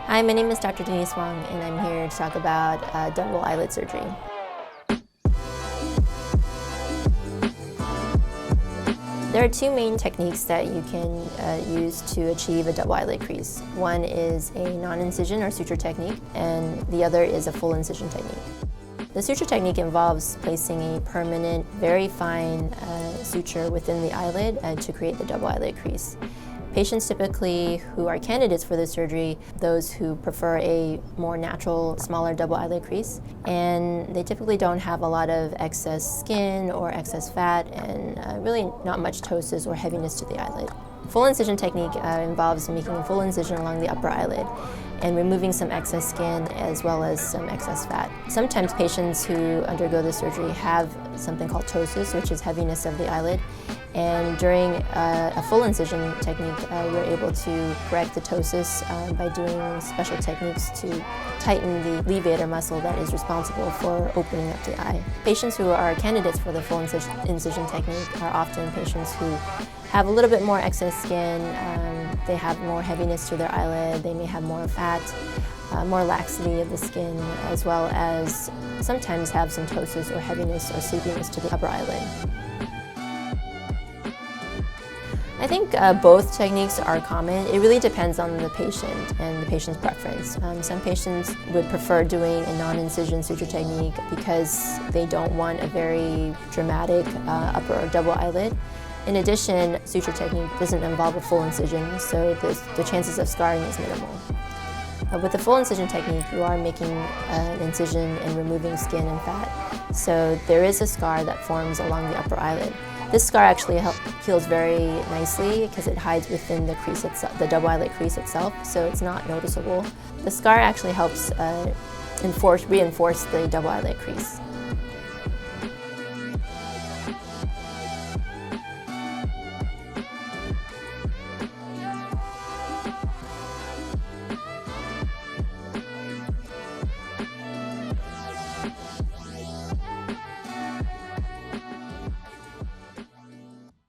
Hi, my name is Dr. Denise Wong, and I'm here to talk about double eyelid surgery. There are two main techniques that you can use to achieve a double eyelid crease. One is a non-incision or suture technique, and the other is a full incision technique. The suture technique involves placing a permanent, very fine suture within the eyelid to create the double eyelid crease. Patients typically who are candidates for this surgery, those who prefer a more natural, smaller double eyelid crease, and they typically don't have a lot of excess skin or excess fat and really not much ptosis or heaviness to the eyelid. Full incision technique involves making a full incision along the upper eyelid and removing some excess skin as well as some excess fat. Sometimes patients who undergo this surgery have something called ptosis, which is heaviness of the eyelid, and during a full incision technique, we're able to correct the ptosis by doing special techniques to tighten the levator muscle that is responsible for opening up the eye. Patients who are candidates for the full incision technique are often patients who have a little bit more excess skin, they have more heaviness to their eyelid, they may have more fat, more laxity of the skin, as well as sometimes have some ptosis or heaviness or sleepiness to the upper eyelid. I think both techniques are common. It really depends on the patient and the patient's preference. Some patients would prefer doing a non-incision suture technique because they don't want a very dramatic upper or double eyelid. In addition, suture technique doesn't involve a full incision, so the chances of scarring is minimal. With the full incision technique, you are making an incision and removing skin and fat, so there is a scar that forms along the upper eyelid. This scar actually heals very nicely because it hides within the crease itself, the double eyelid crease itself, so it's not noticeable. The scar actually helps reinforce the double eyelid crease.